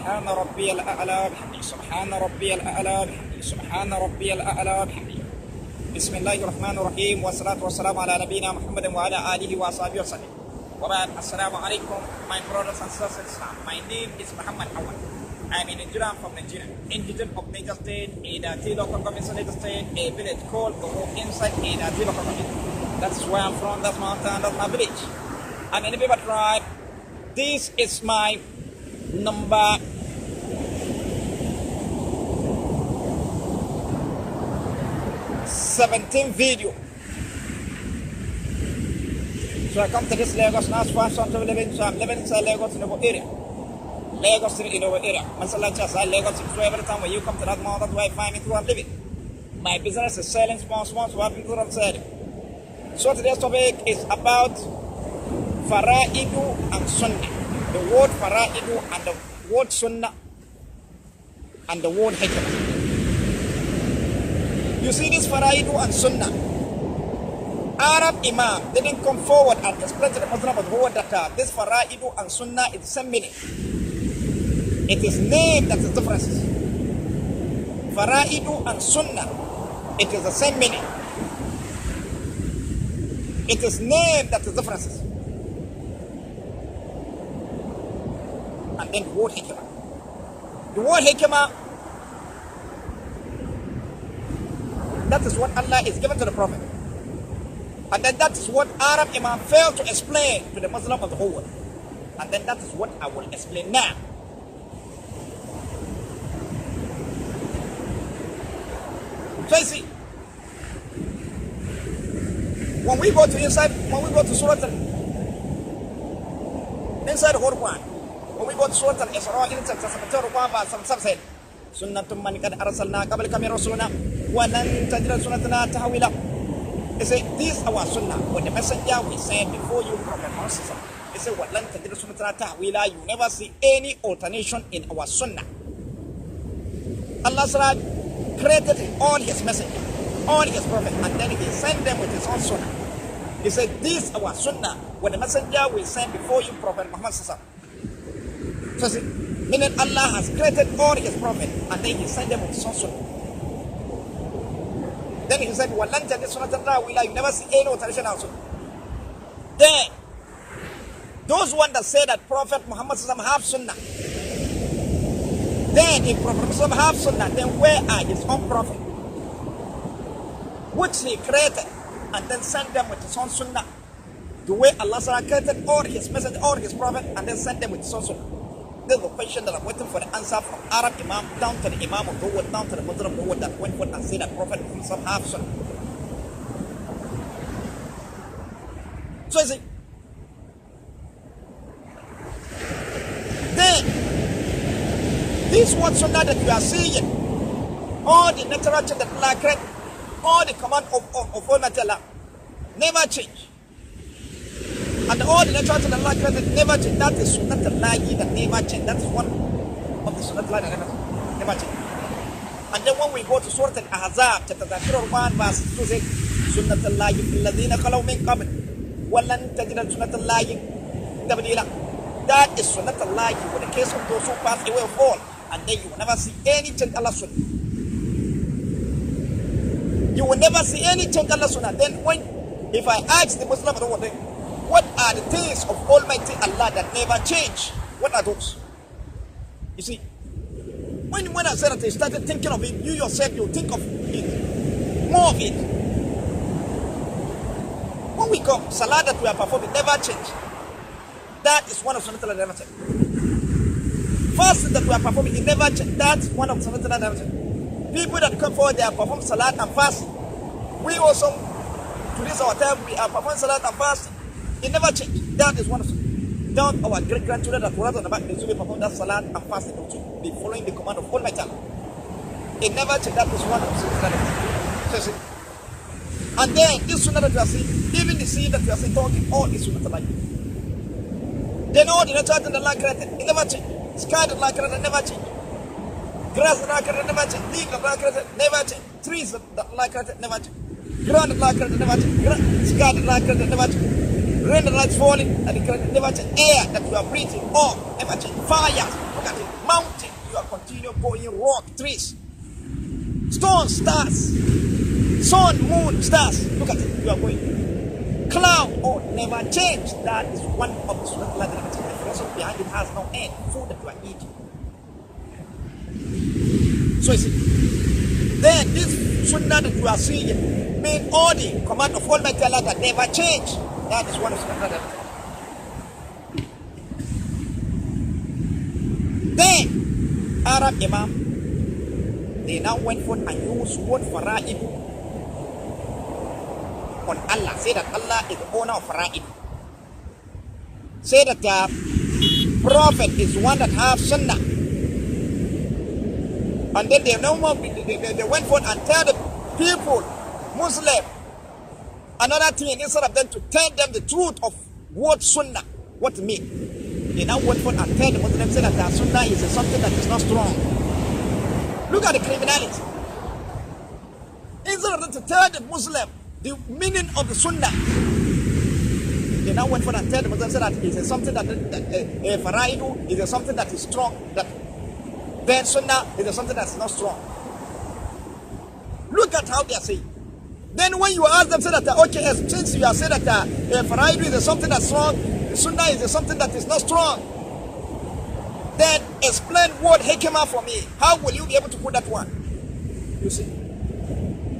سبحان ربي الأعلى بحمده سبحان ربي الأعلى بحمده سبحان ربي الأعلى بحمده. بسم الله الرحمن الرحيم والصلاة والسلام على نبينا محمد وعلى آله وصحبه وسلم. وبعد السلام عليكم, my brothers and sisters in Islam. My name is Muhammad Awad. I'm a Nigerian from Nigeria, indigent of Niger State, E.T.C local government in Niger State, a village called Goho inside E.T.C local government. That's where I'm from, that's my town, that's my village. I'm in the Biba tribe. This is my number 17 video. So I come to this Lagos now, so I'm living inside Lagos in the area. Lagos in our area. Masala Chasa, Lagos, so every time when you come to that mall, that's where I find me to living. My business is selling small, so I've been good on selling. So today's topic is about Faradun and Sunnah. The word Faradun and the word Sunnah and the word HIKIMA. You see this Faradun and Sunnah. Arab Imam didn't come forward and explain to the Muslim about the word that this Faradun and Sunnah is the same meaning. It is name that is differences. Faradun and Sunnah, it is the same meaning. It is name that is differences. And then the word HIKIMA. The word HIKIMA, that is what Allah is given to the Prophet. And then that is what Arab Imam failed to explain to the Muslim of the whole world. And then that is what I will explain now. So you see, when we go to Surah inside the Quran, when we go to Surah Al-Isra, inside some said, Sunnatum man kad arsalna qablaka min rasulina wa lan tajida sunnatana tahwila. They say, this is our sunnah. When the messenger we sent before you, Prophet Muhammad, they say, what lan tajida sunnatana tahwila. You never see any alternation in our sunnah. Allah created all his messengers, all his prophets, and then he sent them with his own sunnah. He said, this is our sunnah. When the messenger we sent before you, Prophet Muhammad. So see, meaning Allah has created all his prophets, and then he sent them with his own sunnah. Then he said, "Walan jadi sunnah we like never see any alteration also." Then those ones that say that Prophet Muhammad have sunnah, then if Prophet Muhammad have sunnah, then where are his own prophet, which he created and then sent them with his own sunnah? The way Allah created all his message, all his prophet, and then sent them with his own sunnah. This is the question that I'm waiting for the answer from Arab Imam down to the Imam of the world, down to the Muslim of the world that went forth and said that Prophet Muhammad have sunnah. So you see, then this word sunnah that you are seeing, all the natural change that Allah created, all the command of Almighty Allah never change. And all the natural change that Allah created never change. That is sunnah Allah that never change. That is one of the sunnah Allah that never change. And then when we go to Surah Al-Ahzab, chapter 1, verse 2 says, Sunnah Allah fil ladhina khalaw min qabl wa lan tajida sunnah Allah tabdila. That is sunnah Allah in the case of those who pass away of all. And then you will never see any change Allah sunnah. You will never see any change Allah sunnah. Then if I ask the Muslim of the world, what are the things of Almighty Allah that never change? What are those? You see, when I said that I started thinking of it, you yourself, you think of it, more of it. When we come, salah that we are performing never change. That is one of sunnah Allah never change. Fasting that we are performing, it never change. That's one of sunnah Allah never change. People that come forward, they are performing salat and fasting. We also, to this our time, we are performing salat and fasting. It never changed. That is one of them. Down our great-grandchildren that were on the back, they should be performing that salat and fasting to be following the command of Almighty Allah. It never changed. That is one of the sunnah. And then this sunnah that you are seeing, even the seed that you are seeing talking, all is sunnah Allah. Then all the natural that Allah created, it never changed. Sky that Allah created never changed. Grass that Allah created never changed. Leaf that Allah created never changed. Trees that Allah created never changed. Ground that Allah created never changed. Sky that Allah created never changed. Rain that is falling and it never change. Air that you are breathing, never change. Fires, look at it, mountains. you are continue going, rock, trees, stones, stars, sun, moon, stars. Look at it, you are going. Cloud, oh, never change. That is one of the sunnah that the philosophy behind it has no end. Food that you are eating. So you see, then this sunnah that you are seeing mean all the command of Almighty Allah that never change. That is one of the sunnah that. Then Arab Imam, they now went for and used word fara'id on Allah. Say that Allah is the owner of fara'id. Say that the Prophet is one that have sunnah. And then they no more they went forth and tell the people, Muslim, another thing instead of them to tell them the truth of what sunnah, what it means. They now went forth and tell the Muslims say that their sunnah is something that is not strong. Look at the criminality. Instead of them to tell the Muslim the meaning of the sunnah, they now went forth and tell the Muslims that it is something that faraidu is something that is strong, that then sunnah is something that's not strong. Look at how they are saying. Then when you ask them, say that okay, since you are saying that faraidu is something that's strong, sunnah is something that is not strong, then explain what HIKIMA for me. How will you be able to put that one? You see,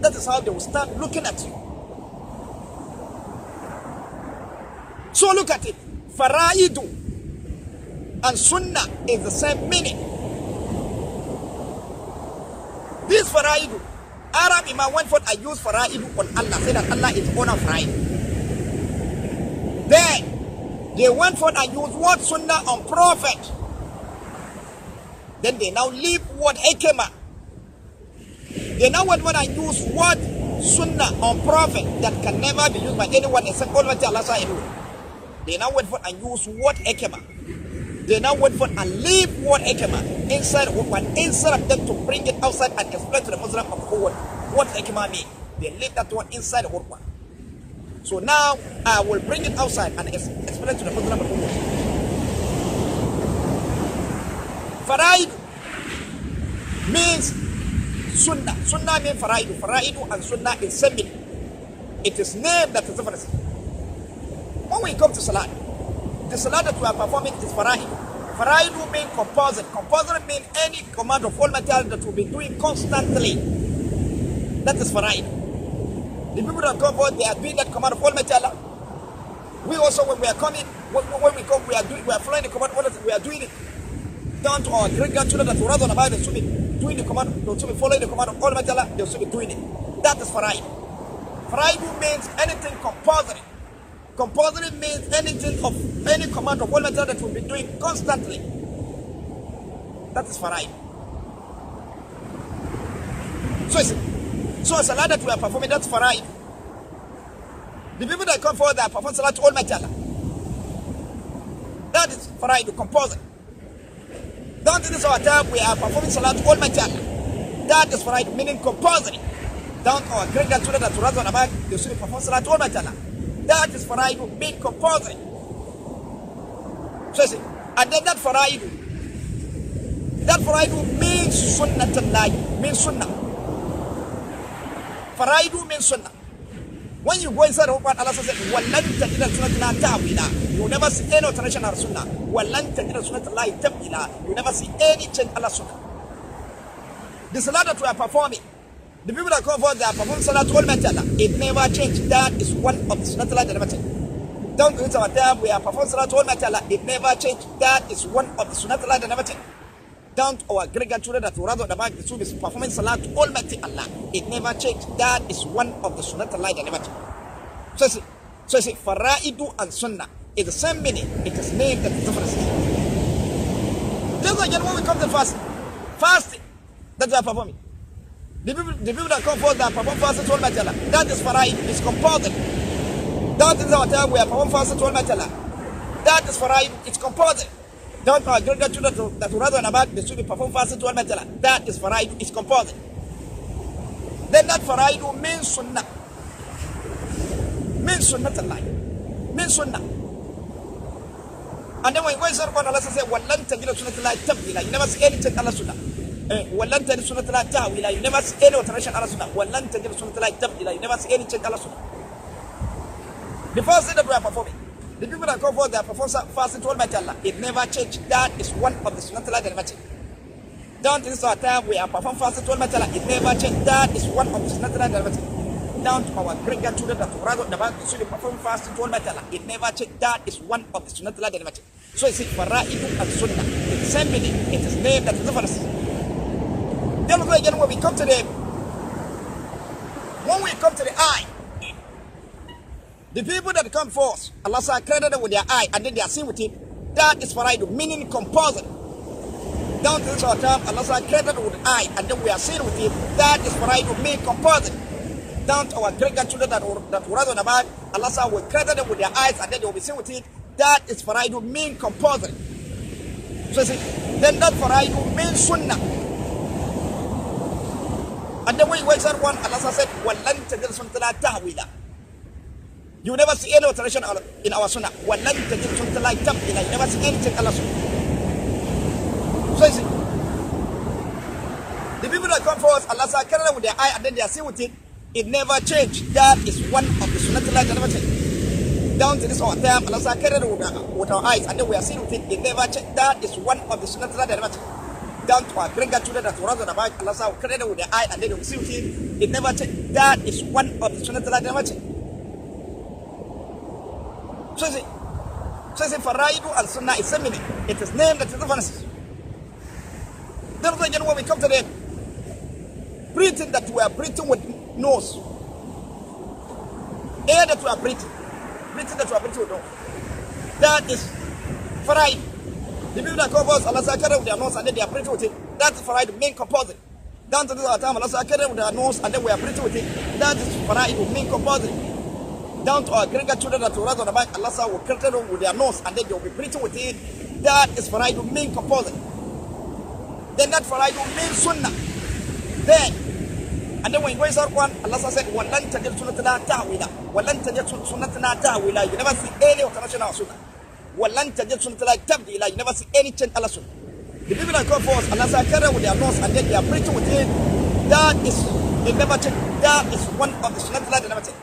that is how they will start looking at you. So look at it. Faraidu and sunnah is the same meaning. This faraidu, Arab Imam went forth and used faraidu on Allah, say that Allah is owner of faraidu. Then they went forth and used word sunnah on Prophet. Then they now leave word hikimah. They now went forth and use word sunnah on Prophet that can never be used by anyone except Almighty Allah. They now went forth and used word hikimah. They now went forth and leave word hikimah inside the Quran, instead of them to bring it outside and explain to the Muslim of what hikimah means. They leave that one inside the Quran. So now I will bring it outside and explain to the Muslim of Faraidu means sunnah. Sunnah means faraidu. Faraidu and sunnah is same meaning. It is named that is different. When we come to salat, the salat that we are performing is faraidu. Faraidu means composite. Composite means any command of Almighty Allah that will be doing constantly. That is faraidu. The people that come forward, they are doing that command of Almighty Allah. We also, when we are coming, when we come, we are following the command of Allah, we are doing it. Down to our great grandchildren that will rather than about, they should be doing the command, they should be following the command of Almighty Allah, they should be doing it. That is faraidu. Faraidu means anything compulsory. Compulsory means anything of any command of Almighty Allah that will be doing constantly. That is faraidu. So a salah that we are performing, that's faraidu. The people that come forward, they are performing salah to Almighty Allah. That is faraidu, compulsory. Down to this our time, we are performing salah to Almighty Allah. That is faraidu, meaning compulsory. Down to our great grandchildren that will rather than about, they should perform salah to Almighty Allah. That is faraidu, meaning compulsory. So see, and then that faraidu means sunnatullahi, means sunnah. Faraidu means sunnah. When you go inside the Quran, Allah says, "Wallan tajida sunnatuna ta'wila." You never see any alteration of sunnah. Wallan tajida sunnatullahi tabdila. You never see any change Allah sunnah. The salah that we are performing, the people that come forward, they are performing salah to Almighty Allah. It never changed. That is one of the sunnatullah that never changed. Down to this our time, we are performing salah to Almighty Allah. It never changed. That is one of the sunnatullah that never changed. Down to our great grandchildren that will rather the back, the is performing salah to Almighty Allah. It never changed. That is one of the sunnatullah that never changed. So see, faraidu and sunnah is the same meaning. It is named that differences. Just again when we come to fasting that we are performing. The people that come forward that perform fasting to Almighty Allah, that is faraidu, it's compulsory. That is our time we are performing fasting to Almighty Allah. That is faraidu, it's compulsory. Don't our great grandchildren that will rather than about, they should be perform fasting to Almighty Allah. That is faraidu, it's compulsory. Then that faraidu means sunnah. Means sunnah Allah. Means sunnah. And then when you go inside one, Allah says, "Wallan tajid sunnatullahi tabdila." You never see any change Allah sunnah. Wallan tajid sunnatullahi ta'wila. You never see any alteration Allah sunnah. Wallan tajid sunnatullahi tabdila. You never see any change Allah sunnah. The first thing that we are performing, the people that come forth, they are performing fasting to Almighty Allah. It never changed. That is one of the sunnatullahi that never changed. Down to this time, we are performing fasting to Almighty Allah. It never changed. That is one of the sunnatullahi that never changed. Down to our great grandchildren that rather the bank should perform fasting to Almighty Allah. It never changed. That is one of the sunnatullahi that never changed. So you see, Faradun and Sunnah. It's the same meaning. It is named that is difference. Then again, when we come to the eye, the people that come forth, Allah says, credited with their eye, and then they are seen with it. That is Faradun, meaning compulsory. Down to this time, Allah says, credited with the eye, and then we are seen with it. That is Faradun, meaning compulsory. Down to our great grandchildren that were rather on about, Allah says, we credited with their eyes, and then they will be seen with it. That is Faradun, meaning compulsory. So see, then that Faradun means Sunnah. And then when you wake up one, Allah said, "Wallan tajid sunnatullahi ta'wila." You never see any alteration in our Sunnah. Wallan tajid sunnatullahi tabdila. You never see anything Allah Sunnah. So you see, the people that come forth, Allah said, carry them with their eye, and then they are seen with it. It never changed. That is one of the sunnatullahi that never changed. Down to this our time, Allah said, carry them with our eyes, and then we are seen with it. It never changed. That is one of the sunnatullahi that never changed. Down to our great grandchildren that were on the back, Allah said, carry them with their eye, and then they will see with it. It never changed. That is one of the sunnatullahi that never changed. So you see, Faradun and Sunnah is same meaning. It is named that is Deferences. Then again, when we come to the breathing that we are breathing with nose, air that we are breathing that we are breathing with nose, that is Faradun. The people that come us, Allah says, carry with their nose, and then they are breathing with it. That is Faradun, main composite. Down to this time, Allah says, carry with their nose, and then we are breathing with it. That is Faradun, main composite. Down to our great grandchildren that were on the back, Allah says, will carry them with their nose, and then they will be breathing with it. That is Faradun, main composite. Then that Faradun means Sunnah. Then, and then when you go inside one, Allah said, "Wallan tajid sunnatullahi ta'wila." Wallan tajid sunnatullahi ta'wila. You never see any alteration of Sunnah. Wallan tajid sunnatullahi tabdila. You never see any change Allah Sunnah. The people that come forth, Allah said, carry with their nose, and then they are preaching with it. That is, it never change. That is one of the sunnatullahi that never change.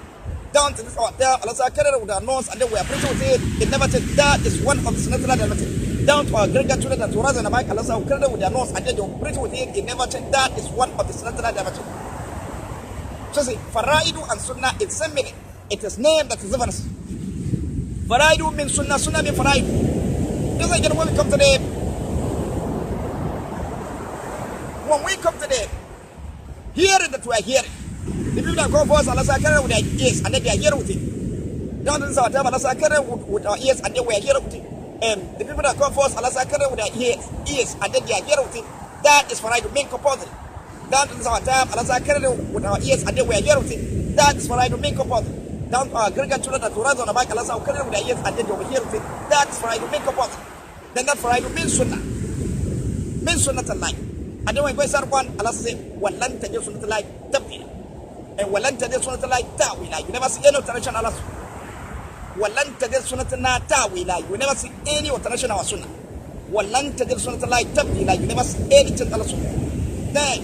Down to this hour, Allah said, carry with their nose, and then we are preaching with it. It never change. That is one of the sunnatullahi that never change. Down to our great grandchildren that were on the back, Allah said, carry with their nose, and then they will preach with it. It never change. That is one of the sunnatullahi that never change. So see, Faradun and Sunnah is same meaning. It is named that is difference. Faradun means Sunnah, Sunnah means Faradun. Just like when we come to the hearing that we are hearing, the people that go for us, Allah said, carry with their ears, and then they are hearing with it. Down to this our time, Allah said, carry with our ears, and then we are hearing with it. The people that come for us, Allah said, carry with their ears, and then they are hearing with it. That is Faradun, main composite. Down to this our time, Allah said, carry with our ears, and then we are hearing with it. That is Faradun, main composite. Down to our great grandchildren that were on the back, Allah said, carry with their ears, and then they will hear with it. That is Faradun, main composite. Then that Faradun means Sunnah. Means Sunnah to life. And then when we go inside one, Allah says, "Wallan tajid sunnatullahi tabdila." And Wallan tajid sunnatullahi ta'wila. You never see any alteration Allah Sunnah. Wallan tajid sunnatullahi ta'wila. You never see any alteration of Sunnah. Wallan tajid sunnatullahi tabdila. You never see any change Allah Sunnah. Then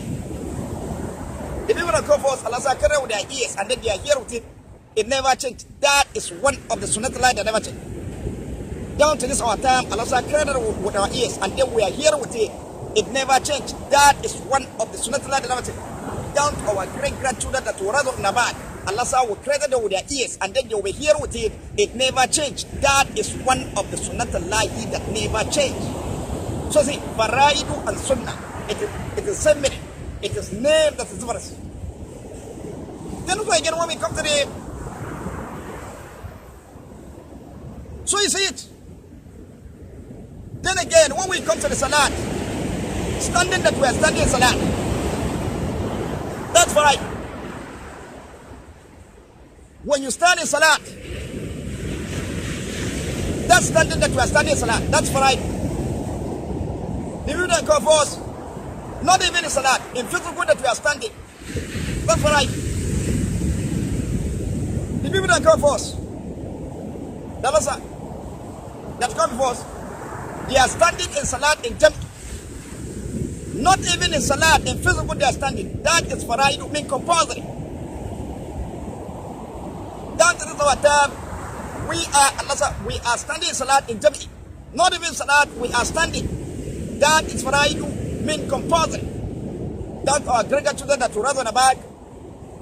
the people that come for us, Allah says, carry with their ears, and then they are here with it. It never changed. That is one of the sunnatullahi that never changed. Down to this our time, Allah says, carry with our ears, and then we are here with it. It never changed. That is one of the sunnatullahi that never changed. Down to our great grandchildren that were on the back, Allah said, will credit them with their ears, and then they will be here with it. It never changed. That is one of the sunnatullahi that never changed. So see, Faradun and Sunnah, it is same meaning. It is named that is difference. Then again, when we come to the, so you see it. Then again, when we come to the Salat, standing that we are standing in Salat, that's right. When you stand in Salat, that's standing that we are standing in Salat, that's right. The people that come for us, not even in Salat, in physical that we are standing, that's right. The people that come for us, that come for us, They are standing in salat in Jam. Not even in salat, in physical they are standing. That is faraidu mean compulsory. That is our term. We are standing in salat in Jam. Not even salat, we are standing. That is faraidu mean compulsory. That our greater children that will rather back.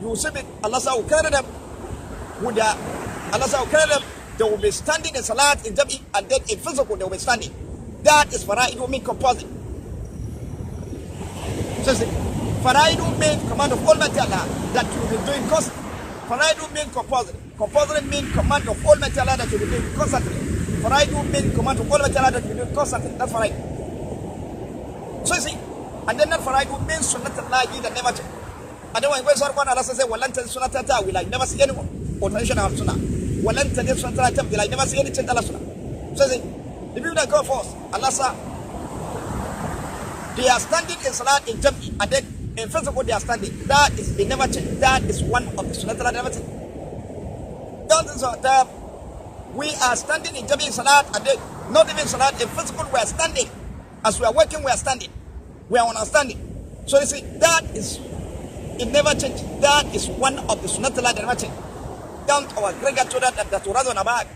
You see it, Allah will carry them. Allah will carry them. They will be standing in salat in Jam, and then in physical they will be standing. That is faraidu mean compulsory. So faraidu mean command of Almighty Allah that you will be doing constantly. Faraidu mean compulsory. Compulsory mean command of Almighty Allah that you will be doing constantly. Faraidu mean command of Almighty Allah that you will be doing constantly. That's faraidu. So you see, and then that faraidu means sunnatullahi that never change. And then when we start, Allah says, "Walan tajid sunnata will I never see anyone or traditional sunnah. Walan tajid sunnata will I never see any change Allah sunnah." So you see, the people that go first, Allah says, they are standing in salat in Jam, and then in physical they are standing. That is, they never change. That is one of the sunnah that never change. That is that we are standing in Jam in salat, and then not even salat in physical we are standing. As we are working, we are standing. We are on our standing. So you see, that is, it never change. That is one of the sunnah that never change. Down to our greater children that will rather back.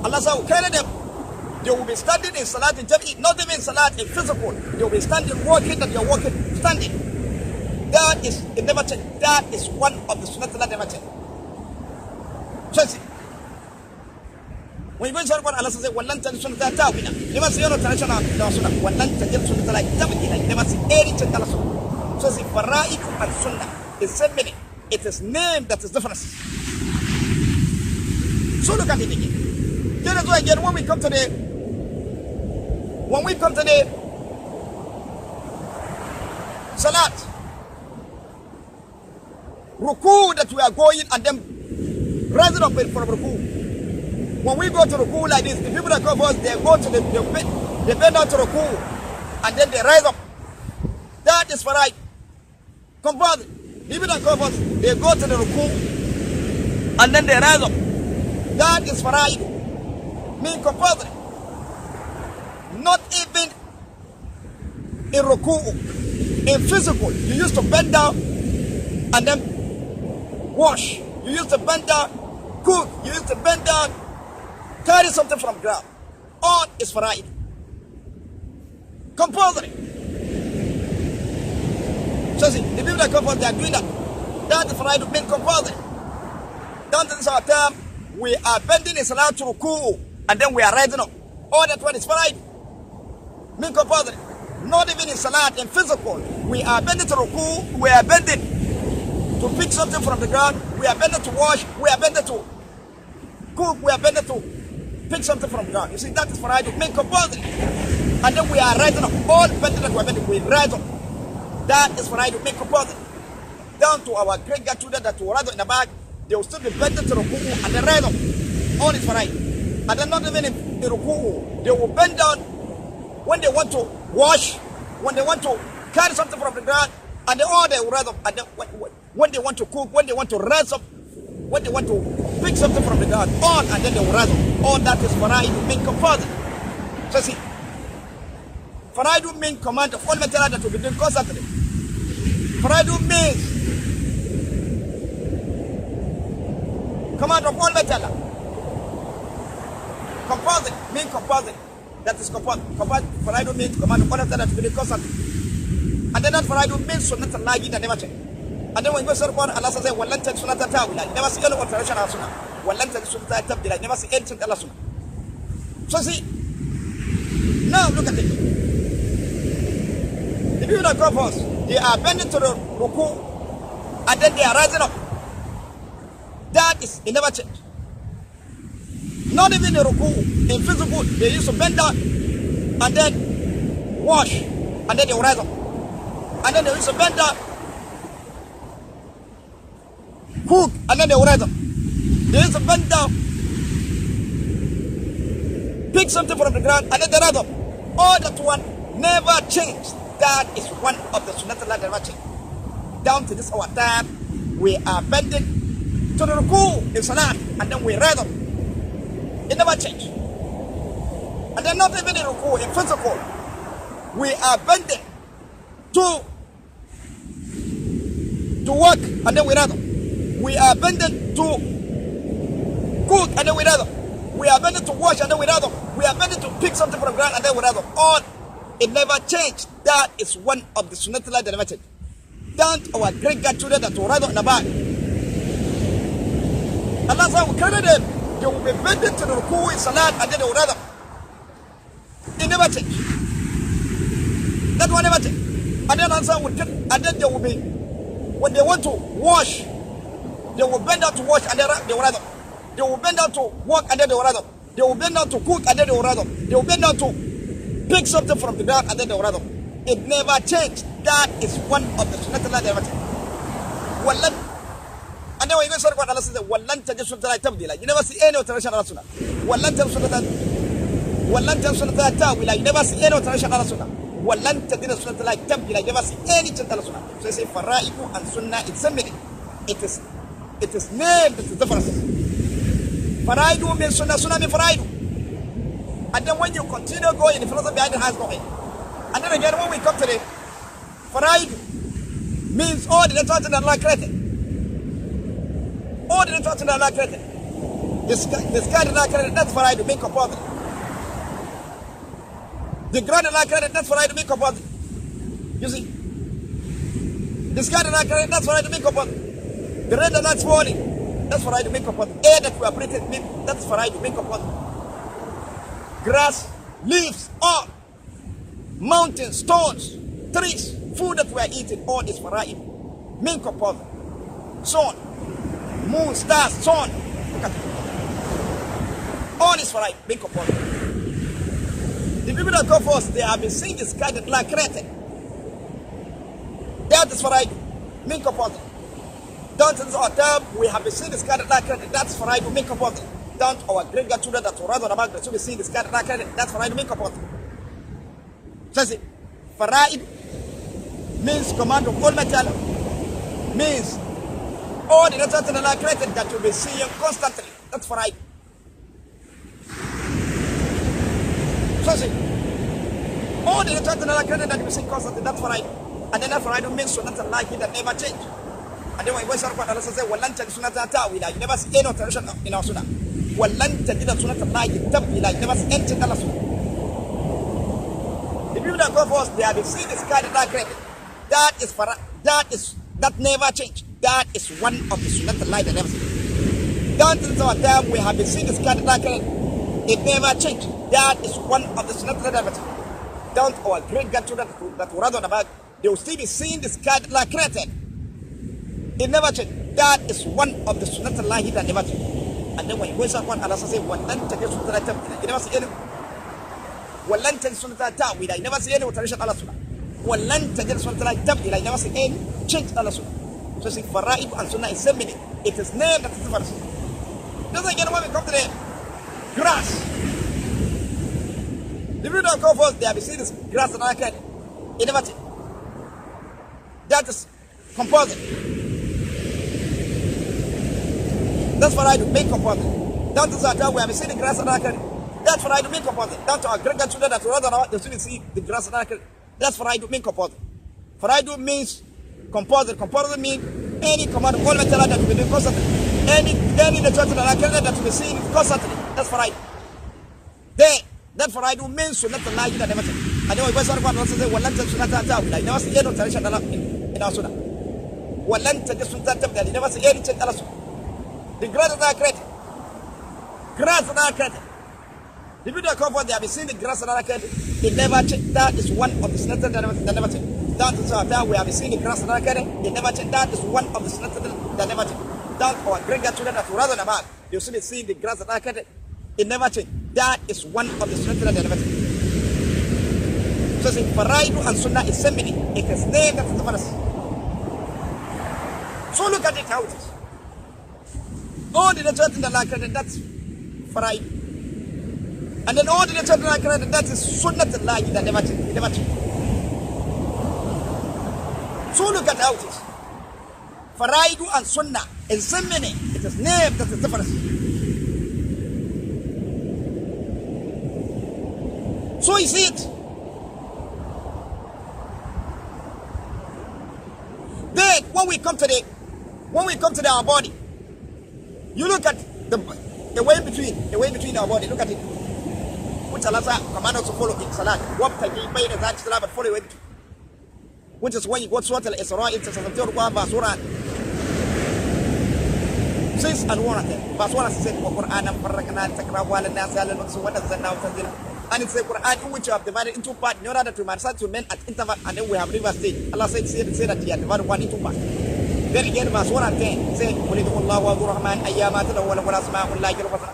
Allah will carry them. They will be standing in salat in Jam, not even in salat in physical. They will be standing, walking, that you are walking, standing. That is, it never change. That is one of the sunnah that never change. So see, when you go to Allah says, "Walan tajid sunnata tawila." Never see no traditional sunnah. Walan tajid sunnata like tabila. Never see any change Allah sunnah. So see, Faradun and Sunnah is same meaning. It is name that is different. So look at it again. That is why again when we come to the salat, ruku that we are going and then rising up from ruku. When we go to ruku like this, the people that go first, they go to they bend down to ruku and then they rise up. That is faraidu. Compulsory. People that go first, they go to the ruku and then they rise up. That is faraidu. Mean compulsory. Not even in ruku, in physical, you used to bend down and then wash. You used to bend down, cook. You used to bend down, carry something from ground. All is faraidu. Compulsory. So see, the people that come first, they are doing that. That is faraidu, mean compulsory. Down to this our time, we are bending in salat to ruku and then we are rising up. All that one is faraidu. Mean compulsory. Not even in salat, in physical. We are bending to ruku, we are bending to pick something from the ground, we are bending to wash, we are bending to cook, we are bending to pick something from the ground. You see, that is faraidu, mean compulsory. And then we are rising up. All bending that we are bending, we rise up. That is faraidu, mean compulsory. Down to our great grandchildren that will rise up in the back, they will still be bending to ruku and then rise up. All is faraidu. And then not even in ruku, they will bend down when they want to wash, when they want to carry something from the ground, and then all they will rise up. And then when they want to cook, when they want to rise up, when they want to pick something from the ground, all and then they will rise up. All that is faraidu, mean compulsory. So see, faraidu mean command of Almighty Allah that will be doing constantly. Faraidu means command of Almighty Allah. Compulsory, mean compulsory. That is compulsory. Faraidu means command of Almighty Allah to be doing constantly. And then that faraidu means sunnatullahi that never change. And then when we start Allah says, "Walan tajid sunnata tawila." Never see any traditional sunnah. Walan tajid sunnata tabdila. Never see anything Allah sunnah. So see, now look at it. The people that go first, they are bending to the ruku and then they are rising up. That is, it never change. Not even the ruku, in physical, they used to bend down and then wash and then they will rise up. And then they used to bend down, cook, and then they will rise up. They used to bend down, pick something from the ground, and then they rise up. All that one never changed. That is one of the sunnah that never changed. Down to this our time, we are bending to the ruku in salat, and then we rise up. It never changed. And then not even in ruku, in physical, we are bending to work and then we rather. We are bending to cook and then we rather. We are bending to wash and then we rather. We are bending to pick something from the ground and then we rather. All it never changed. That is one of the sunnatullah that never changed. Don't our great grandchildren that will rather on the back. Allah said we carry them. They will be bending to the ruku in salat and then they will rather. It never changed. That one never changed. And then answer will get, and then they will be, when they want to wash, they will bend down to wash and then they will rather. They will bend down to work and then they will rather. They will bend down to cook and then they will rather. They will bend down to pick something from the ground and then they will rather. It never changed. That is one of the sunnatullah that never changed. Wallan. And then when you go to Allah says, Wallan tajid sunnatullah tabdila. You never see any alteration of sunnah. Wallan tajid sunnatullah tabdila. You never see any alteration of sunnah. Wallan tajid sunnatullah tabdila. You never see any change of sunnah. So you say Faradun and Sunnah. It's a minute. It is named the differences. Faradun means Sunnah, Sunnah means Faradun. And then when you continue going, the philosophy behind it has no end. And then again, when we come to the Faradun, means all the letters in Allah created. All the letters in Allah created. The sky in Allah created, that's Faradun, mean compulsory. The ground in Allah created, that's Faradun, mean compulsory. You see? The sky in Allah created, that's Faradun, mean compulsory. The rain that's falling, that's for I to make up on. Air that we are breathing, that's for I to make up on. Grass, leaves, all. Mountains, stones, trees, food that we are eating, all is for I to make up on. Sun, moon, stars, sun. Look at it. All is for I to make up on. The people that go first, they have been seeing the sky that Allah created. That is for I to make up on. Down to our time, we have been seeing this kind of that's for I to make up on it. Down to our great grandchildren that will rather on the back, that will be seeing this kind of that's for I to make up on it. So see, Faraid means command of Almighty Allah, means all the letters in Allah created that will be seeing constantly. That's Faraid. So see, all the letters in Allah created that will be seeing constantly. That's Faraid. And then that Faraid means so that's a like it that never change. And then when we start Allah says, Wallan tajid sunnata ta'wila. You never see any alteration in our sunnah. Wallan tajid sunnata tabdila. You never see anything in our sunnah. The people that go first, they have been seeing the sky that are created. That never changed. That is one of the sunnata light that never changed. Down to our time, we have been seeing the sky that are created. It never changed. That is one of the sunnata that never changed. Down to our great grandchildren that will rather on the back, they will still be seeing the sky that are created. It never changed. That is one of the sunnatullah that never changed. And then when you go to one, Allah says, Wallan tajid sunnatullah tabdila. You never see any. Wallan tajid sunnatullah ta'wila. You never see any alteration Allah sunnah. Wallan tajid sunnatullah tabdila. You never see any change Allah sunnah. So see, Faradun and Sunnah is same meaning. It is named that is difference. Doesn't get when we come to the grass. The people that go first, they have seen this grass and I can. It never changed. That is composite. That's for I to make composite. Down to Zata, we have seen the grass and acre. That's for I to make composite. Down to our great grandchildren that rather they students see the grass and acre. That's for I to make composite. For I do means composite. Composite means any command of all material that we do constantly. Any natural that will be seen constantly. That's for I. There, that for I do means so not the light that never change. And then we go to Allah says, Wallan tajid sunnata ta'wila. You never see any alteration in our sunnah. Wallan tajid sunnata tabdila. You never see any change in our sunnah. The grass that are created. Grass that are created. The people that come forward, they have been seeing the grass that are created. It never changed. That is one of the sunnah that never changed. That is our time we have been seeing the grass that are created. It never changed. That is one of the sunnah that never changed. That our great grandchildren that rather than about, you see me seeing the grass that are created. It never changed. That is one of the sunnah that never changed. So see, Faradun and Sunnah is same meaning. It is named that is the first. So look at it how it is. All the letters in the Allah created, that's Faradun. And then all the letters in the Allah created, that is Sunnatullah that never change. It never change. So look at how it is. Faradun and Sunnah is same meaning. It is named that is difference. So is it. Then when we come to our body, you look at the way between our body. Look at it. Which Allah command us to follow in Salat. What can be made as that Salat, but follow it. Which is when you go to Surah Al-Isra, it's a verse 1. 6 and 1 verse 1 says, وَقُرْآنًا فَرَّقْنَا تَقْرَأُهُ عَلَى النَّاسِ عَلَى الْمُكْثِ وَنَزَّلْنَاهُ تَنزِيلًا. And it's a Quran in which you have divided into parts in order to manifest to men at interval, and then we have reversed it. Allah said that He had divided one into parts. Then again, verse 1 and 10 say, قُلِ ادْعُوا اللَّهَ وَاذْكُرُوا الرَّحْمَنَ أَيَّامَا تَدْعُوا وَلَهُ الْأَسْمَاءُ الْحُسْنَى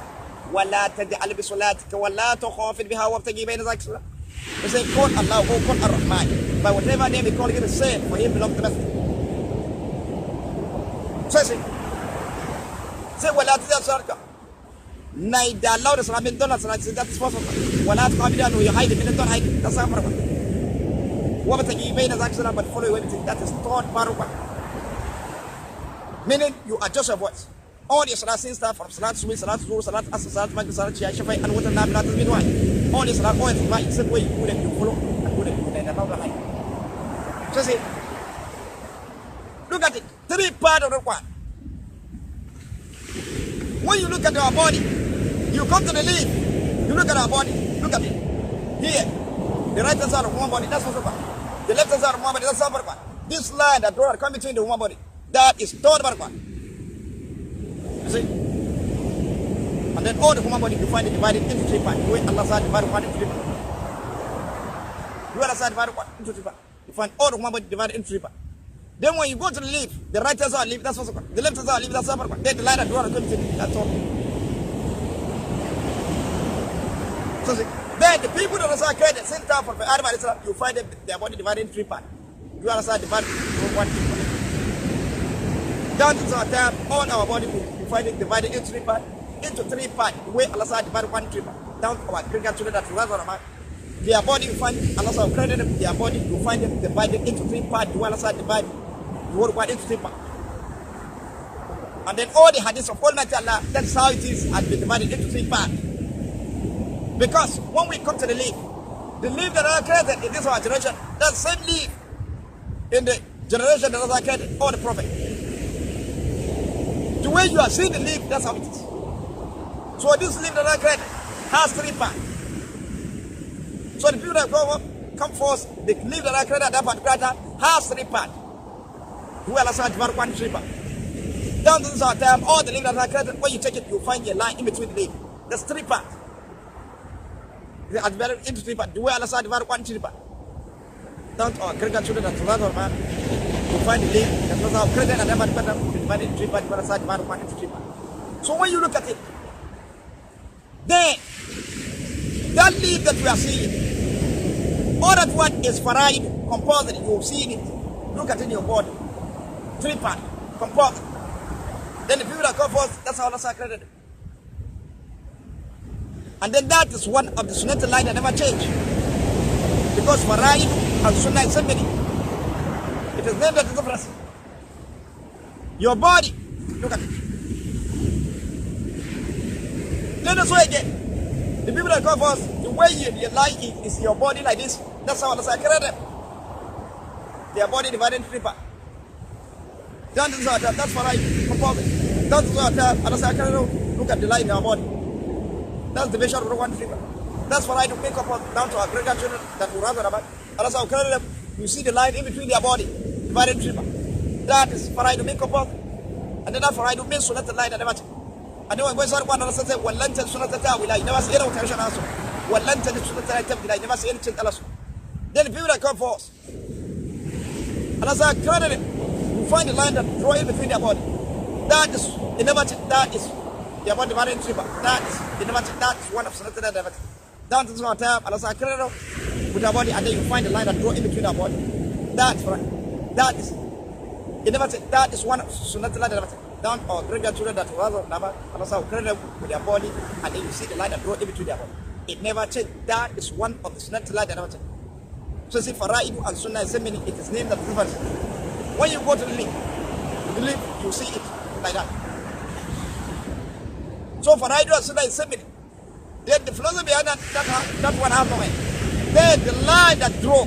وَلَا تَجْعَلْ بِصَلَاتِكَ وَلَا تُخَافِتْ بِهَا وَابْتَغِ بَيْنَ ذَلِكَ. They say, call Allah or call Ar-Rahman. By whatever name you call Him, say for Him belongs the best. So say, وَلَا تَجْعَلْ بِصَلَاتِكَ. Neither allow the Salah bin Dona Salah, that is possible. وَلَا تُخَافِتْ بِهَا, you hide it, don't hide it. That's how far. وَابْتَغِ بَيْنَ ذَلِكَ, but follow everything. That is thought Baruch. Meaning, you adjust your voice. All your Salah sins start from Salat Suwi, Salat Zuhr, Salat Asr, Salat Maghrib, Salat Shia, Shafai, and Wutar, Nabilat, and Midwan. All your Salah, all your Salah, except where you put it, you follow, and put it, and allow the high. So see, look at it. 3 parts of the one. When you look at our body, you come to the leaf, you look at our body, look at it. Here, the right hand side of one body, that's what's about. The left hand side of one body, that's what's about. This line that draw come between the one body, that is third part. You see? And then all the human body, you find it divided into 3 parts. The way Allah said divided one into 3 parts. The way Allah said divided one into 3 parts. You find all the human body divided into 3 parts. Then when you go to the leaf, the right hand side leaf, that's what's called. The left hand side leaf, that's what's called. Then the line that draw comes in, that's all. So see? Then the people that are created, same time for Adam and Israel, you find them, their body divided into 3 parts. You understand divided into 1 3 parts. Down to our time, all our body you find it divided into 3 parts. Into 3 parts, the way Allah said divided 1 3 parts. Down to our great children that was on our their body you find Allah said created them, their body you find them divided into 3 parts. The way Allah said divided the whole body into 3 parts. And then all the hadiths of Almighty Allah, that's how it is, has been divided into 3 parts. Because when we come to the leaf that Allah created in this our generation, that same leaf in the generation that Allah created, all the prophets. The way you are seeing the leaf, that's how it is. So this leaf that I created has 3 parts. So the people that come first, the leaf that I created, that part has 3 parts. Who else has 1 3 parts? Down to this time, all the leaf that I created, when you take it, you find a line in between the leaf. There's 3 parts. They are divided into 3 parts. The way Allah said divided 1 3 parts. Down to our great children that Allah man, you find the leaf that was our created and never divided into 3 parts. The way Allah said divided 1 into 3 parts. So when you look at it, then that leaf that we are seeing, all that one is faraid, compulsory. You've seen it. Look at it in your body. 3 parts, compulsory. Then the people that come first, that's how Allah created it. And then that is one of the Sunnah line that never change. Because Faraid and Sunnah is somebody. It is named as the difference. Your body, look at it. Let us say again. The people that come first, the way you like it is your body like this. That's how Allah created them. Their body divided into 3 parts. That's Faraid, compulsory. That's Allah created. Look at the line in our body. That's the vision of the 1 3 parts. That's what I do make up down to our great children that we rather about. And that's how them. You see the line in between their body, divided into 3 parts. That is for I to make up. And then that for I do make Sunnah line and never. And then when we start one another say, well, Lanta Sunnah will I never see any tension answer. Well, Lanta Sunnah will I never see anything else. Then the people that come first. And as I created it, you find the line that draw in between their body. That is innovative, that is their body divided into 3 parts. That is innovative, that is one of Sunnah that down to this time, Allah said, with our body, and then you find the line that draw in between our body. That's right. That is, it never said, that is one of Sunnah down or great children that rather never, Allah said, with their body, and then you see the line that draw in between their body. It never changed. That is one of the Sunnah that never changed. So see, Faraidu and Sunnah is meaning it is named as difference. When you go to the leaf, you see it like that. So Faraidu and Sunnah is meaning. Then the philosophy behind that one has no end. Then the line that draw,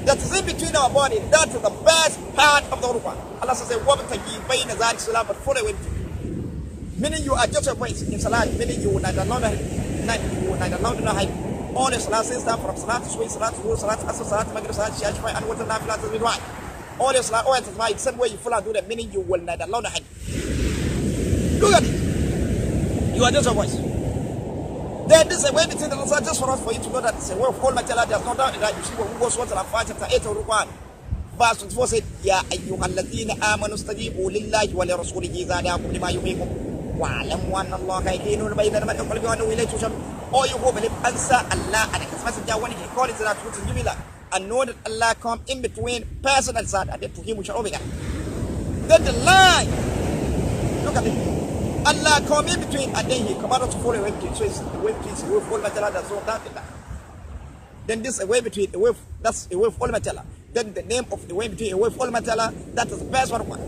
that is in between our body, that is the best part of the Quran. Allah says, but follow it. Meaning you adjust your voice in salat, meaning you will neither loud nor high. All the salat start from salat to swing, salat to go, salat asr, salat maghrib, salat shashfai, and water nafilat is right. All the salat, all the time, except where you follow do that, meaning you will neither loud nor high. Look at it. You adjust your voice. Then this is a way between the salat just for us, for you to know that it's a way of all material. There's no doubt that you see what we go to Al-Fatiha chapter 8 of Quran. Verse 24 said, Ya ayyuhalladhina amanu stajibu lillahi wa li rasulihi zadakum lima yuhikum. وَاعْلَمُوا أَنَّ اللَّهَ يَحِيلُ بَيْنَ الْمَرْءِ وَقَلْبِهِ وَأَنَّهُ إِلَيْهِ تُحْشَرُونَ. All you who believe, answer Allah and His Messenger when He calls to that truth and give and know that Allah come in between person and side, and then to Him we shall obey. Then the line, look at it. Allah come in between, and then He commanded to follow a way between. So it's a way between, it's a way of all material, that's all that. Then this is a way between, that's a way of all material. Then the name of the way between, a way of all material, that is the best one.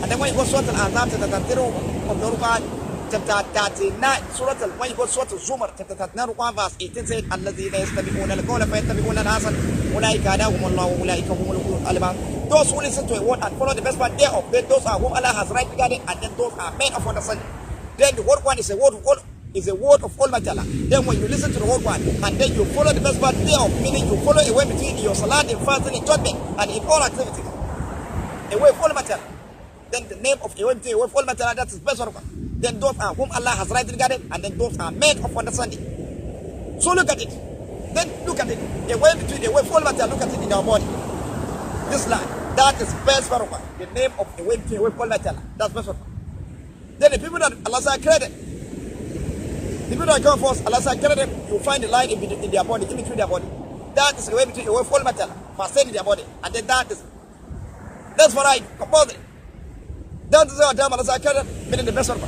And then when you go Surah Al-Azam, chapter 30 of the Quran, chapter 39, when you go Surah Al-Zumar, chapter 39, verse 18 said, الَّذِينَ يَسْتَمِعُونَ الْقَوْلَ فَيَتَّبِعُونَ أَحْسَنَهُ أُولَٰئِكَ هَدَاهُمُ اللَّهُ وَأُولَٰئِكَ هُمُ الْمُهْتَدُونَ. Those who listen to a word and follow the best part thereof, those are whom Allah has rightly guided, and then those are men of understanding. Then the word one is a word of Almighty Allah. Then when you listen to the word one, and then you follow the best part thereof, meaning you follow a way between your salat, in fasting, in judgment, and in all activities, a way of Almighty Allah. Then the name of a way between a way of Almighty Allah, that is best one. Then those are whom Allah has rightly guided, and then those are men of understanding. So look at it. Then look at it. A way between a way of Almighty Allah, look at it in our body. This line, that is best one. The name of a way between a way of Almighty Allah, that's best one. Then the people that Allah has created, the people that come first, Allah has created them, you find the line in their body, in between their body. That is a way between a way of Almighty Allah, fasting in their body, and then that's what I compose it. That is our time, Allah has created, meaning the best one.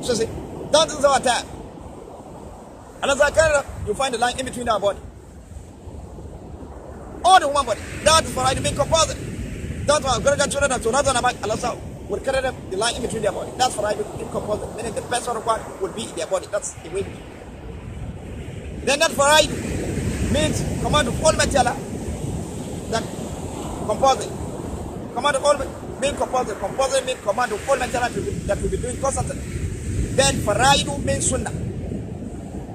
So see, that is our time. Allah has created, you find the line in between our body. All the one body. That is what I make composite. That's why great children that to another Allah will carry them the line in between their body. That's what I make composite. Meaning the best one of one will be in their body. That's the way. Then that for I means command of Almighty Allah. That composite. Command of Almighty means composite. Composite means command of Almighty Allah that will be doing constantly. Then Faraidu means Sunnah.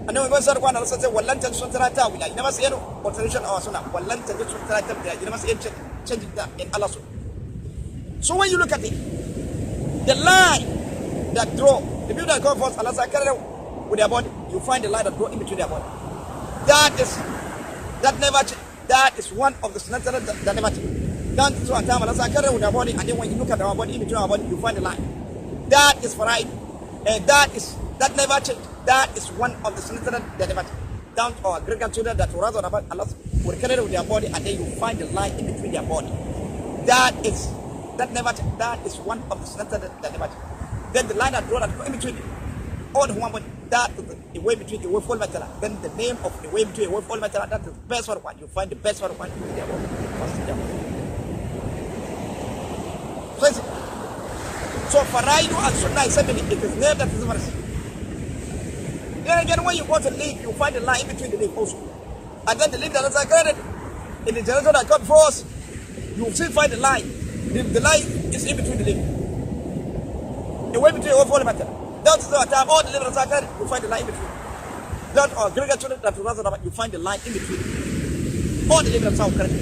And then we go to the Allah says, Wallan Sunnah Tawila. You never see any alteration or Sunnah. Wallan Sunnah Tawila. You never see any change in Allah's Sunnah. So when you look at it, the line that draw, the people that come first, Allah says, carry them with their body, you find the line that draw in between their body. That never change. That is one of the Sunnah that never change. That is one time Allah says, carry them with their body, and then when you look at our body, in between our body, you find the line. That is for right. And that never change. That is one of the Sunnah that never change. Down to our great grandchildren that will rather about Allah will carry them with their body, and then you find the line in between their body. That never change. That is one of the Sunnah that never change. Then the line that draw that in between all the one body, that is the way between the way of Almighty Allah. Then the name of the way between the way of Almighty Allah, that is the best one. You find the best one in their body. So Faradun and Sunnah is something, it is named that is verse. Then again, when you go to leaf, you find the line in between the leaf also. And then the leaf that is granted in the generation that comes first, you will still find the line. The line is in between the leaf. The way between all matter. That is the time all the leaves are granted, you find the line in between. That or greater children that you find the line in between. All the leaves are granted.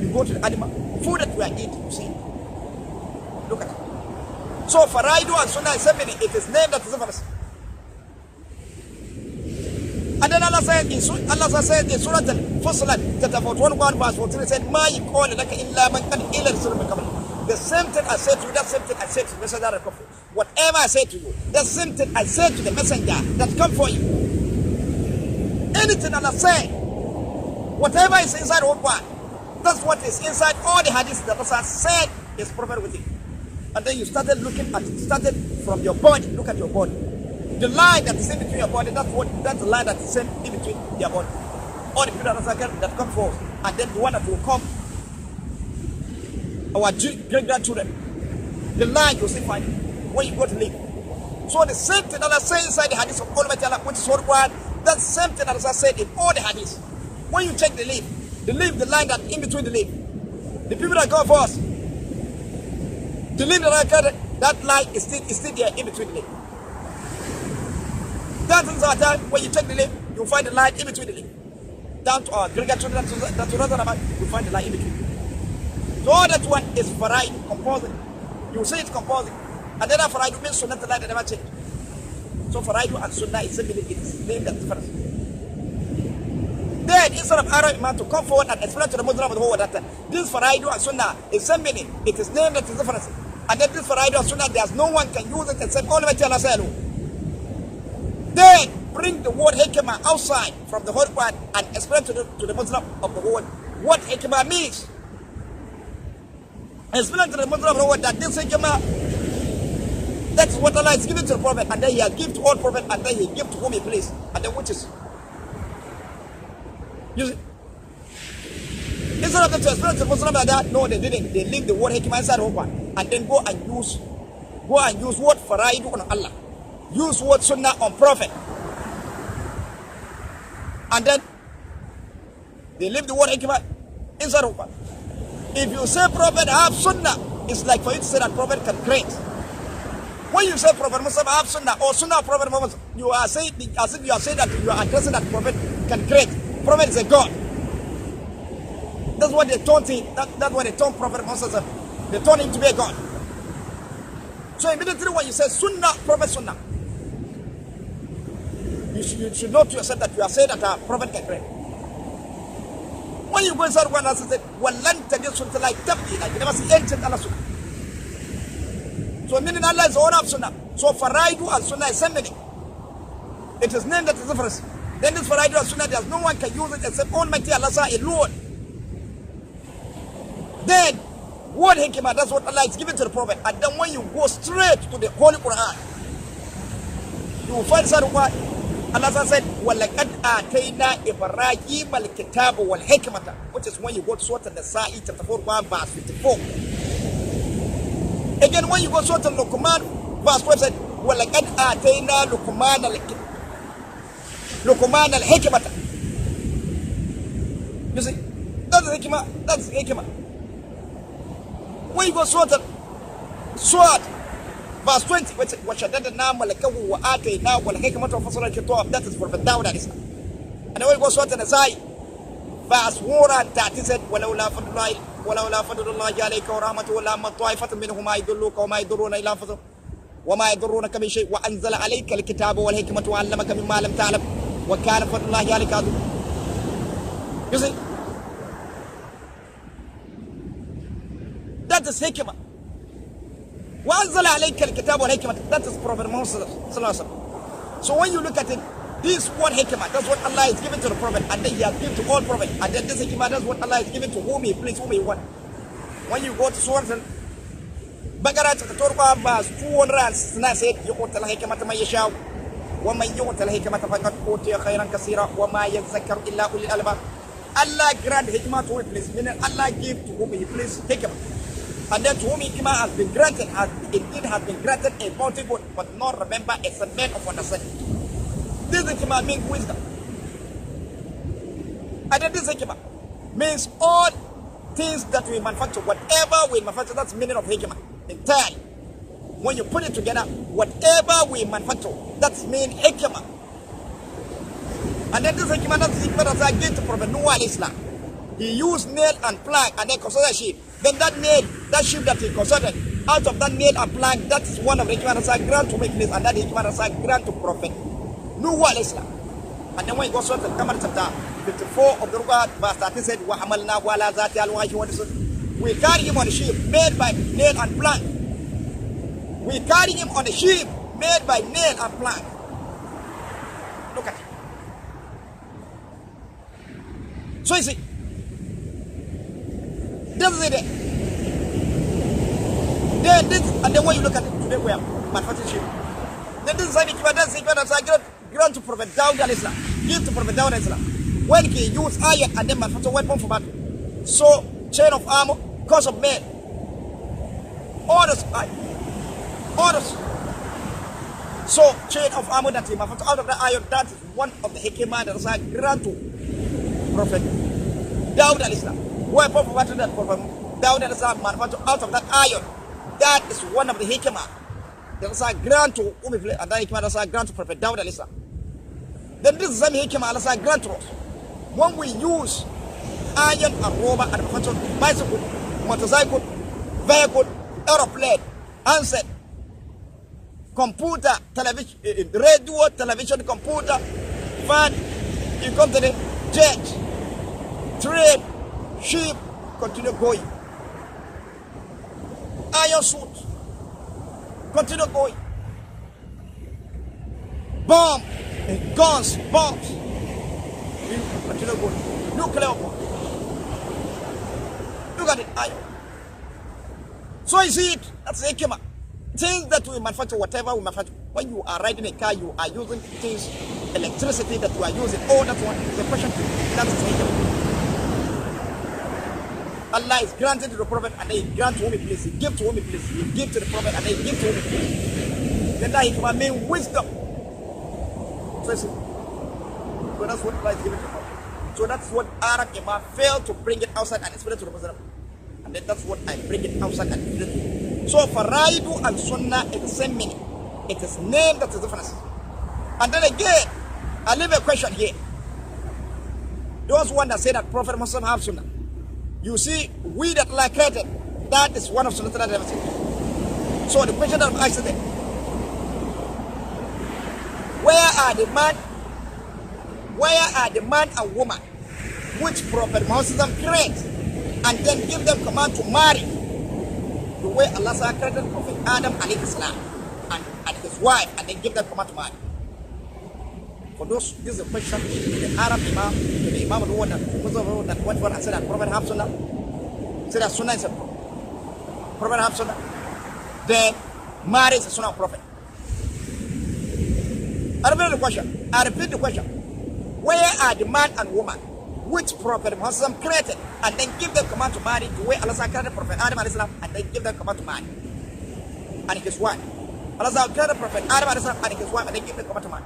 You go to the animal, food that we are eating, you see. Look at it. So Faradun and Sunnah is something, it is named that is a verse. And then Allah said in Surah Al-Fussilat, chapter 41, verse 14, he said, Ma yaqulu laka illa man qad ila rasulun min qabl. The same thing I said to you, that same thing I said to the messenger that come for you. Whatever I said to you, the same thing I said to the messenger that come for you. Anything Allah said, whatever is inside the Quran, that's what is inside all the hadiths that Allah said is prophet with it. And then you started looking at it, started from your body, look at your body. The line that is in between your body, that's the line that is in between your body. All the people that come forth, and then the one that will come, our great grandchildren, the line you'll still find it when you go to live. So the same thing that Allah said inside the hadith of Almighty Allah, which is Quran, that's the same thing that Allah said in all the hadiths. When you check the leaf, the line that in between the leaf, the people that go first, the leaf that line is still there in between the leaf. That is our time. When you check the leaf, you'll find the line in between the leaf. Down to our Greek children, that's another about, you find the line in between. So all that one is Faradun, composing. You say it's composing. And then Faradun means Sunnah that never change. So Faradun and Sunnah is simply its name and difference. Then instead of Arab man to come forward and explain to the Muslim of the whole that this Faradun and Sunnah is same meaning, it is name that is different. And then this Faradun and Sunnah, there's no one can use it except Almighty Allah alone. Then bring the word HIKIMA outside from the whole Quran and explain to the Muslim of the world what HIKIMA means. Explain to the Muslim of the world that this HIKIMA, that's what Allah is giving to the Prophet, and then He has given to all Prophet, and then He gives to whom He please, and then which is. You see? Instead of them to explain to the Muslim like that, no, they didn't. They leave the word HIKIMA inside the whole Quran, and then go and use word Faradun on Allah. Use word Sunnah on Prophet. And then they leave the word HIKIMA inside of Quran. If you say Prophet have Sunnah, it's like for you to say that Prophet can create. When you say Prophet Muhammad have Sunnah or Sunnah of Prophet Muhammad, you are saying as if you are saying that you are addressing that Prophet can create. Prophet is a God. That's what they taught him. That's what they taught Prophet Muhammad. They taught him to be a God. So immediately when you say Sunnah, Prophet Sunnah, you should know to yourself that you are saying that a Prophet can create. When you go inside one and say, "Wallan tajid sunnah like tabdila," you never see anything Allah Sunnah. So meaning Allah is owner of Sunnah. So Faradun and Sunnah is same meaning. It is named that is difference. Then this Faradun and Sunnah, there's no one can use it except Almighty Allah alone. Then word HIKIMA, that's what Allah is giving to the Prophet. And then when you go straight to the Holy Quran, you will find inside the Quran. Allah said, وَلَقَدْ آتَيْنَا إِبْرَاهِيمَ الْكِتَابَ وَالْحِكْمَةَ, which is when you go to Surah An-Nasa'i, chapter 41, verse 54. Again, when you go to Surah Luqman, verse 12 said, وَلَقَدْ آتَيْنَا لُقْمَانَ الْحِكْمَةَ. You see, that's HIKIMA, that's HIKIMA. When you go to Surah verse 20, which وَشَدَدْنَا مَلَكَهُ وَآتَيْنَا وَالْحِكْمَةَ وَفَصْلَ الْخِطَابِ, that is Prophet Dawud alayhi salam. And then when you go to Surah An-Nasa'i, verse 130 said, وَلَوْلَا فَضْلُ اللَّهِ عَلَيْكَ وَرَحْمَتُهُ لَمَّا طَائِفَةٌ مِّنْهُمْ مَا يَضُرُّكَ وَمَا يَضُرُّونَ إِلَّا أَنفُسَهُم وَمَا يَضُرُّونَكَ مِن شَيْءٍ وَأَنزَلَ عَلَيْكَ الْكِتَابَ وَالْحِكْمَةَ وَعَلَّمَكَ مِمَّا لَمْ تَعْلَمْ وَكَانَ فَضْلُ اللَّهِ عَلَيْكَ عَظِيمًا. You see, that is HIKIMA. وَأَنزَلَ عَلَيْكَ الْكِتَابَ وَالْحِكْمَةَ, that is Prophet Muhammad sallallahu alaihi wasallam. So when you look at it, this word HIKIMA, that's what Allah is giving to the Prophet, and then He has given to all prophets. And then this HIKIMA, that's what Allah is giving to whom He please, whom He want. When you go to Surah Baqarah chapter 12, verse 269 said, يُؤْتَى الْحِكْمَةَ مَن يَشَاءُ وَمَن يُؤْتَى الْحِكْمَةَ فَقَدْ أُوتِيَ خَيْرًا كَثِيرًا وَمَا يَذَّكَّرُ إِلَّا أُولُو الْأَلْبَابِ. Allah grant HIKIMA to whom He please, meaning Allah give to whom He please HIKIMA. And then to whom HIKIMA has been granted, has been granted a bounty good, but not remember it's a man of understanding. This HIKIMA means wisdom. And then this HIKIMA means all things that we manufacture, whatever we manufacture, that's the meaning of HIKIMA entirely. When you put it together, whatever we manufacture, that's mean HIKIMA. And then this HIKIMA, that's the HIKIMA that I gave to Prophet Noah alayhi salam. He used nail and plank and then considered sheep. Then that nail, that sheep that he considered, out of that nail and plank, that is one of the HIKIMA that I grant to make this, and that HIKIMA that I grant to Prophet Noah alayhi salam. And then when you go to Al-Qamar chapter 54 of the Quran, verse 30 said, وَحَمَلْنَا وَعَلَى ذَاتِ أَلْوَاحٍ وَدُسُرٍ. We carry him on a sheep made by nail and plank. We carry him on a sheep made by nail and plank. Look at it. So you see, this is it. Then this, and then when you look at it today, we are manufacturing sheep. Then this is HIKIMA, that's HIKIMA that's grant to Prophet Dawud alayhi salam. Give to Prophet Dawud alayhi salam. When he used iron and then manufacture weapon for battle. So chain of armor, cause of men. Orders. So, chain of armor that he manufactured out of the iron, that is one of the hikimah that Allah grant to Prophet Dawud al-Islam. Where Prophet manufactured that Prophet Dawud al-Islam manufactured out of that iron, that is one of the hikimah that Allah grant to and that hikimah that Allah grant to Prophet Dawud al-Islam. Then this is the hikimah Allah grant to us. When we use iron and rubber and manufacture bicycle, motorcycle, vehicle, aeroplane, handset, computer, television, radio, television, computer, van, you come to the jet, train, ship, continue going. Iron suit, continue going. Bomb, guns, bombs, continue going. Nuclear bomb. Look at it, iron. So you see it, that's the hikimah. Things that we manufacture, whatever we manufacture. When you are riding a car, you are using things, electricity that you are using. Oh, that's one. The question, that's the hikimah. Allah is granted to the Prophet and they grant to whom he please. He give to whom he please. He give to the Prophet and they give to whom he please. Then that hikmah means wisdom. So that's what Allah is giving to the Prophet. So that's what Arab Imam failed to bring it outside and explain it to the Muslim. And then that's what I bring it outside and explain it to you. So Faradun and Sunnah is the same meaning. It is named that is difference. And then again, I leave a question here. Those one that say that Prophet Muhammad have Sunnah. You see, we that Allah created, that is one of Sunnah that never seen. So the question that I'm asking them, where are the man and woman which Prophet Muhammad created and then give them command to marry the way Allah created Prophet Adam alayhi salam and his wife and then give them command to marry? For those, this is a question the Arab Imam, the Imam of the one that went for and said that Prophet have Sunnah, said that Sunnah is a Prophet have Sunnah, then marriage is a Sunnah of Prophet. I repeat the question. Where are the man and woman which Prophet Muhammad created and then give them command to marry the way Allah created Prophet Adam alayhi salam and then give them command to marry? And his wife. Allah created Prophet Adam alayhi salam and his wife and then give them command to marry.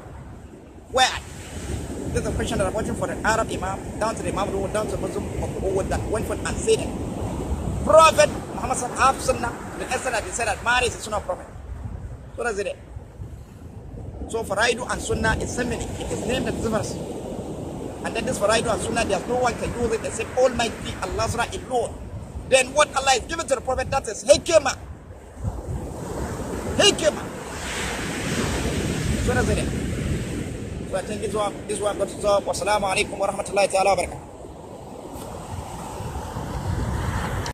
Where? This is a question that I'm watching for the Arab Imam, down to the Imam, down to the Muslim of the world that went for and said it. Prophet Muhammad have Sunnah, the essence that he said that marriage is Sunnah of Prophet. So that's it. So Faradun and Sunnah is similar. It is named as Deferences. And then this Faradun and Sunnah, there's no one can use it except Almighty Allah's right alone. Then what Allah is given to the Prophet, that is HIKIMA. HIKIMA. So that's it. So I think this one got to stop. Wassalamu alaikum wa rahmatullahi ta'ala wa barakatuh.